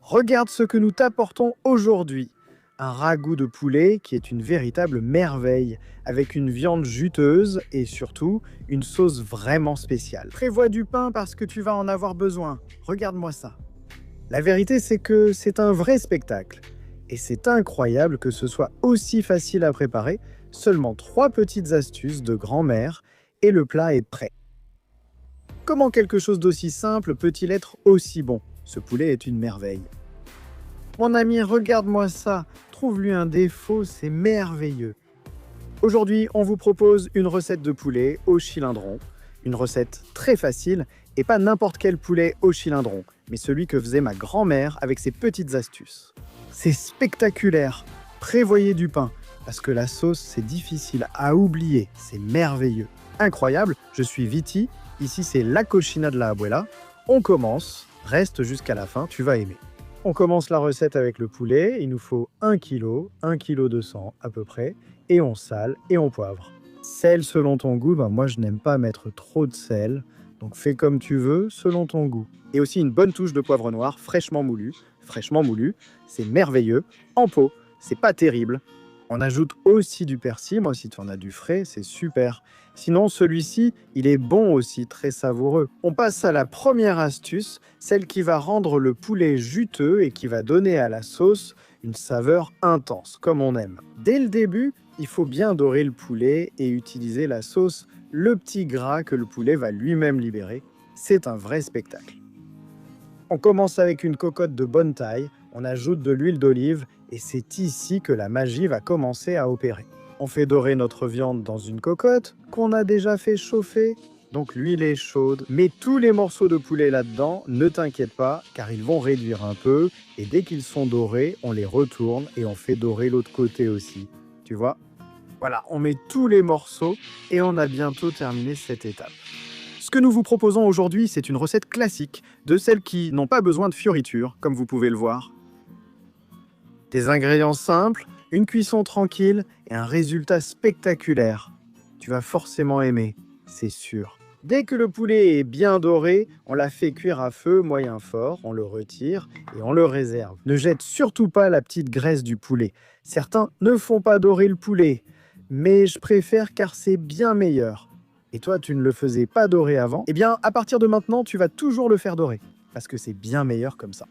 Regarde ce que nous t'apportons aujourd'hui. Un ragoût de poulet qui est une véritable merveille, avec une viande juteuse et surtout une sauce vraiment spéciale. Prévois du pain parce que tu vas en avoir besoin. Regarde-moi ça. La vérité, c'est que c'est un vrai spectacle. Et c'est incroyable que ce soit aussi facile à préparer, seulement 3 petites astuces de grand-mère et le plat est prêt. Comment quelque chose d'aussi simple peut-il être aussi bon? Ce poulet est une merveille. Mon ami, regarde-moi ça. Trouve-lui un défaut, c'est merveilleux. Aujourd'hui, on vous propose une recette de poulet au chilindron. Une recette très facile et pas n'importe quel poulet au chilindron, mais celui que faisait ma grand-mère avec ses petites astuces. C'est spectaculaire. Prévoyez du pain, parce que la sauce, c'est difficile à oublier. C'est merveilleux. Incroyable, je suis Viti. Ici, c'est la cochina de la abuela. On commence. Reste jusqu'à la fin, tu vas aimer. On commence la recette avec le poulet. Il nous faut 1 kg, 1 kg 200 à peu près. Et on sale et on poivre. Sel selon ton goût, moi je n'aime pas mettre trop de sel. Donc fais comme tu veux, selon ton goût. Et aussi une bonne touche de poivre noir fraîchement moulu. Fraîchement moulu, c'est merveilleux. En pot, c'est pas terrible. On ajoute aussi du persil. Moi, si tu en as du frais, c'est super. Sinon, celui-ci, il est bon aussi, très savoureux. On passe à la première astuce, celle qui va rendre le poulet juteux et qui va donner à la sauce une saveur intense, comme on aime. Dès le début, il faut bien dorer le poulet et utiliser la sauce, le petit gras que le poulet va lui-même libérer. C'est un vrai spectacle. On commence avec une cocotte de bonne taille, on ajoute de l'huile d'olive et c'est ici que la magie va commencer à opérer. On fait dorer notre viande dans une cocotte qu'on a déjà fait chauffer. Donc l'huile est chaude. Mets tous les morceaux de poulet là-dedans, ne t'inquiète pas, car ils vont réduire un peu. Et dès qu'ils sont dorés, on les retourne et on fait dorer l'autre côté aussi. Tu vois? Voilà, on met tous les morceaux et on a bientôt terminé cette étape. Ce que nous vous proposons aujourd'hui, c'est une recette classique, de celles qui n'ont pas besoin de fioritures, comme vous pouvez le voir. Des ingrédients simples, une cuisson tranquille et un résultat spectaculaire. Tu vas forcément aimer, c'est sûr. Dès que le poulet est bien doré, on la fait cuire à feu moyen fort, on le retire et on le réserve. Ne jette surtout pas la petite graisse du poulet. Certains ne font pas dorer le poulet, mais je préfère car c'est bien meilleur. Et toi, tu ne le faisais pas dorer avant, eh bien, à partir de maintenant, tu vas toujours le faire dorer, parce que c'est bien meilleur comme ça.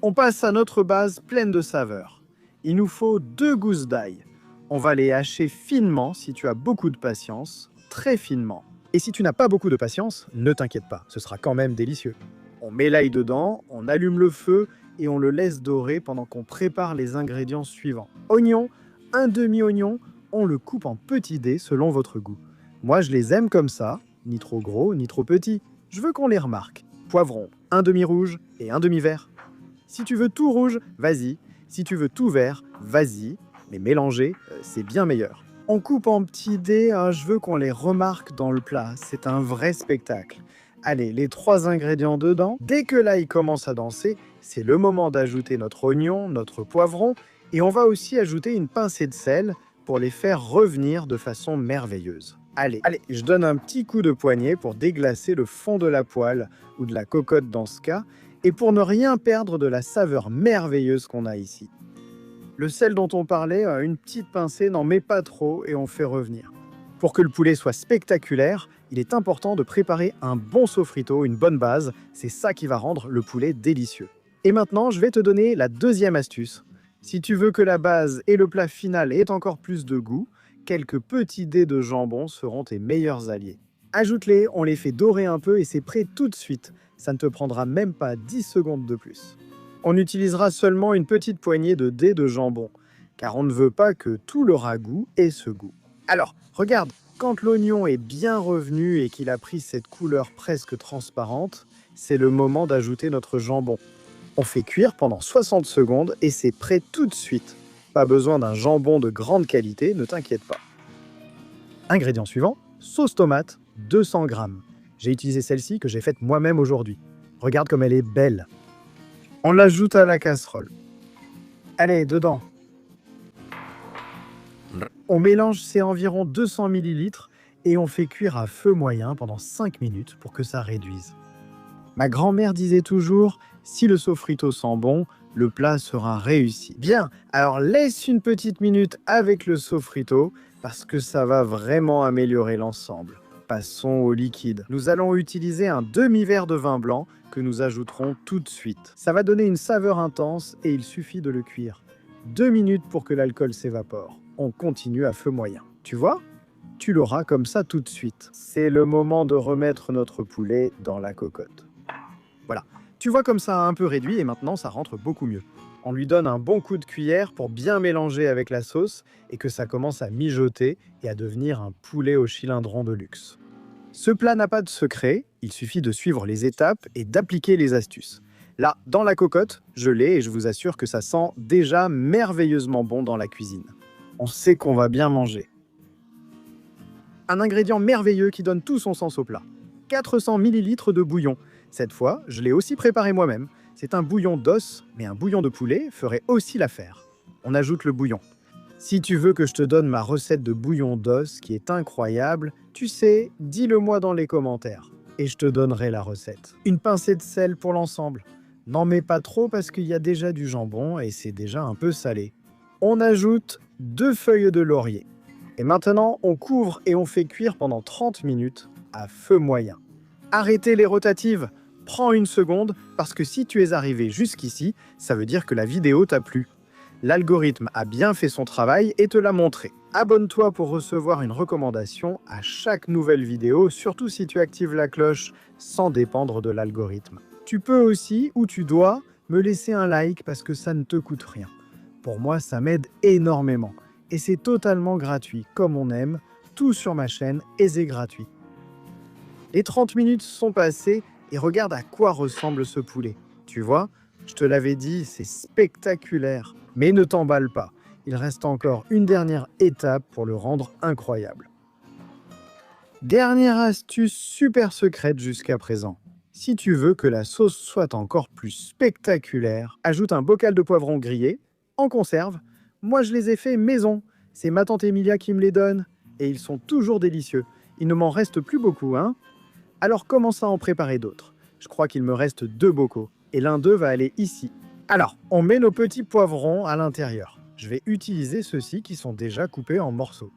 On passe à notre base pleine de saveurs. Il nous faut 2 gousses d'ail. On va les hacher finement si tu as beaucoup de patience, très finement. Et si tu n'as pas beaucoup de patience, ne t'inquiète pas, ce sera quand même délicieux. On met l'ail dedans, on allume le feu et on le laisse dorer pendant qu'on prépare les ingrédients suivants. Oignon, un demi-oignon, on le coupe en petits dés selon votre goût. Moi, je les aime comme ça, ni trop gros, ni trop petits. Je veux qu'on les remarque. Poivron, un demi-rouge et un demi-vert. Si tu veux tout rouge, vas-y. Si tu veux tout vert, vas-y. Mais mélanger, c'est bien meilleur. On coupe en petits dés, je veux qu'on les remarque dans le plat. C'est un vrai spectacle. Allez, les 3 ingrédients dedans. Dès que l'ail commence à danser, c'est le moment d'ajouter notre oignon, notre poivron. Et on va aussi ajouter une pincée de sel pour les faire revenir de façon merveilleuse. Allez, je donne un petit coup de poignet pour déglacer le fond de la poêle ou de la cocotte dans ce cas, et pour ne rien perdre de la saveur merveilleuse qu'on a ici. Le sel dont on parlait, une petite pincée, n'en met pas trop et on fait revenir. Pour que le poulet soit spectaculaire, il est important de préparer un bon sofrito, une bonne base. C'est ça qui va rendre le poulet délicieux. Et maintenant, je vais te donner la deuxième astuce. Si tu veux que la base et le plat final aient encore plus de goût, quelques petits dés de jambon seront tes meilleurs alliés. Ajoute-les, on les fait dorer un peu et c'est prêt tout de suite. Ça ne te prendra même pas 10 secondes de plus. On utilisera seulement une petite poignée de dés de jambon, car on ne veut pas que tout le ragoût ait ce goût. Alors, regarde, quand l'oignon est bien revenu et qu'il a pris cette couleur presque transparente, c'est le moment d'ajouter notre jambon. On fait cuire pendant 60 secondes et c'est prêt tout de suite. Pas besoin d'un jambon de grande qualité, ne t'inquiète pas. Ingrédient suivant, sauce tomate, 200 g. J'ai utilisé celle-ci que j'ai faite moi-même aujourd'hui. Regarde comme elle est belle. On l'ajoute à la casserole. Allez, dedans. On mélange ces environ 200 ml et on fait cuire à feu moyen pendant 5 minutes pour que ça réduise. Ma grand-mère disait toujours, si le sofrito sent bon, le plat sera réussi. Bien, alors laisse une petite minute avec le sofrito parce que ça va vraiment améliorer l'ensemble. Passons au liquide. Nous allons utiliser un demi-verre de vin blanc que nous ajouterons tout de suite. Ça va donner une saveur intense et il suffit de le cuire. 2 minutes pour que l'alcool s'évapore. On continue à feu moyen. Tu vois ? Tu l'auras comme ça tout de suite. C'est le moment de remettre notre poulet dans la cocotte. Voilà. Tu vois comme ça a un peu réduit et maintenant ça rentre beaucoup mieux. On lui donne un bon coup de cuillère pour bien mélanger avec la sauce et que ça commence à mijoter et à devenir un poulet au chilindron de luxe. Ce plat n'a pas de secret, il suffit de suivre les étapes et d'appliquer les astuces. Là, dans la cocotte, je l'ai et je vous assure que ça sent déjà merveilleusement bon dans la cuisine. On sait qu'on va bien manger. Un ingrédient merveilleux qui donne tout son sens au plat. 400 ml de bouillon. Cette fois, je l'ai aussi préparé moi-même. C'est un bouillon d'os, mais un bouillon de poulet ferait aussi l'affaire. On ajoute le bouillon. Si tu veux que je te donne ma recette de bouillon d'os qui est incroyable, tu sais, dis-le-moi dans les commentaires et je te donnerai la recette. Une pincée de sel pour l'ensemble. N'en mets pas trop parce qu'il y a déjà du jambon et c'est déjà un peu salé. On ajoute 2 feuilles de laurier. Et maintenant, on couvre et on fait cuire pendant 30 minutes à feu moyen. Arrêtez les rotatives. Prends une seconde parce que si tu es arrivé jusqu'ici, ça veut dire que la vidéo t'a plu. L'algorithme a bien fait son travail et te l'a montré. Abonne-toi pour recevoir une recommandation à chaque nouvelle vidéo, surtout si tu actives la cloche sans dépendre de l'algorithme. Tu peux aussi, ou tu dois, me laisser un like parce que ça ne te coûte rien. Pour moi, ça m'aide énormément. Et c'est totalement gratuit, comme on aime, tout sur ma chaîne et c'est gratuit. Les 30 minutes sont passées et regarde à quoi ressemble ce poulet. Tu vois, je te l'avais dit, c'est spectaculaire. Mais ne t'emballe pas, il reste encore une dernière étape pour le rendre incroyable. Dernière astuce super secrète jusqu'à présent. Si tu veux que la sauce soit encore plus spectaculaire, ajoute un bocal de poivrons grillés, en conserve. Moi, je les ai faits maison. C'est ma tante Emilia qui me les donne. Et ils sont toujours délicieux. Il ne m'en reste plus beaucoup, hein ? Alors commence à en préparer d'autres. Je crois qu'il me reste 2 bocaux. Et l'un d'eux va aller ici. Alors, on met nos petits poivrons à l'intérieur. Je vais utiliser ceux-ci qui sont déjà coupés en morceaux.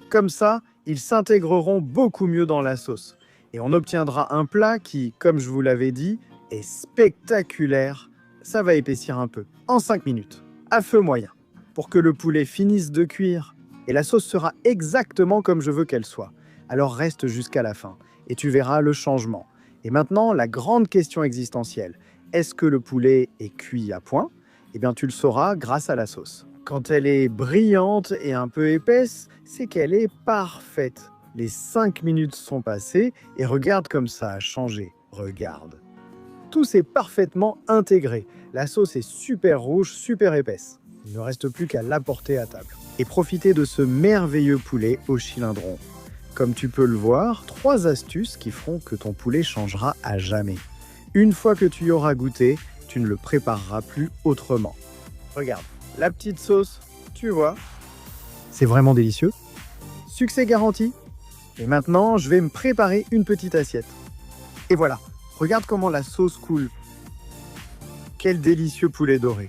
Comme ça, ils s'intégreront beaucoup mieux dans la sauce. Et on obtiendra un plat qui, comme je vous l'avais dit, est spectaculaire. Ça va épaissir un peu. En 5 minutes, à feu moyen, pour que le poulet finisse de cuire. Et la sauce sera exactement comme je veux qu'elle soit. Alors reste jusqu'à la fin, et tu verras le changement. Et maintenant, la grande question existentielle. Est-ce que le poulet est cuit à point ? Eh bien, tu le sauras grâce à la sauce. Quand elle est brillante et un peu épaisse, c'est qu'elle est parfaite. Les 5 minutes sont passées et regarde comme ça a changé. Regarde. Tout s'est parfaitement intégré. La sauce est super rouge, super épaisse. Il ne reste plus qu'à l'apporter à table. Et profiter de ce merveilleux poulet au chilindron. Comme tu peux le voir, 3 astuces qui feront que ton poulet changera à jamais. Une fois que tu y auras goûté, tu ne le prépareras plus autrement. Regarde, la petite sauce, tu vois, c'est vraiment délicieux. Succès garanti. Et maintenant, je vais me préparer une petite assiette. Et voilà, regarde comment la sauce coule. Quel délicieux poulet doré.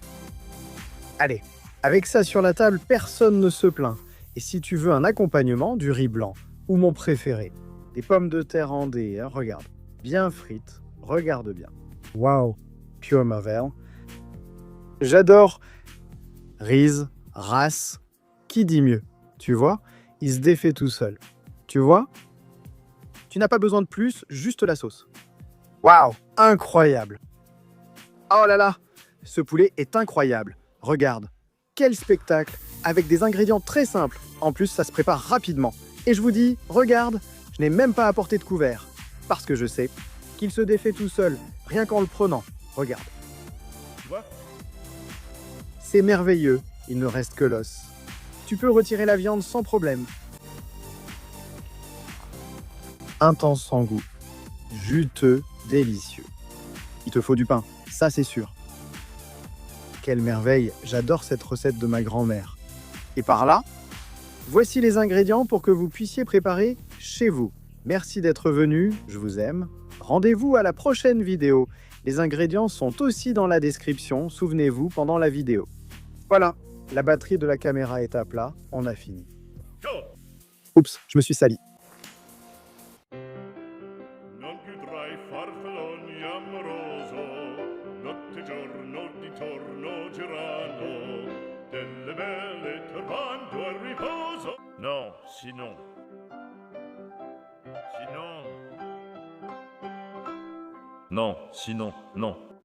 Allez, avec ça sur la table, personne ne se plaint. Et si tu veux un accompagnement, du riz blanc, ou mon préféré, des pommes de terre en dés, regarde, bien frites. Regarde bien. Waouh, pure merveille. J'adore Riz, race, qui dit mieux. Tu vois, il se défait tout seul. Tu vois ? Tu n'as pas besoin de plus, juste la sauce. Waouh, incroyable. Oh là là, ce poulet est incroyable. Regarde, quel spectacle, avec des ingrédients très simples. En plus, ça se prépare rapidement. Et je vous dis, regarde, je n'ai même pas apporté de couvert. Parce que je sais qu'il se défait tout seul, rien qu'en le prenant. Regarde. Tu vois ? C'est merveilleux, il ne reste que l'os. Tu peux retirer la viande sans problème. Intense sans goût, juteux, délicieux. Il te faut du pain, ça c'est sûr. Quelle merveille, j'adore cette recette de ma grand-mère. Et par là, voici les ingrédients pour que vous puissiez préparer chez vous. Merci d'être venu, je vous aime. Rendez-vous à la prochaine vidéo. Les ingrédients sont aussi dans la description, souvenez-vous, pendant la vidéo. Voilà, la batterie de la caméra est à plat, on a fini. Oups, je me suis sali. Non chiudrai farfalloni amoroso, notte e giorno di torno girano, delle belle turbando al riposo. Non, sinon. Non, sinon, non.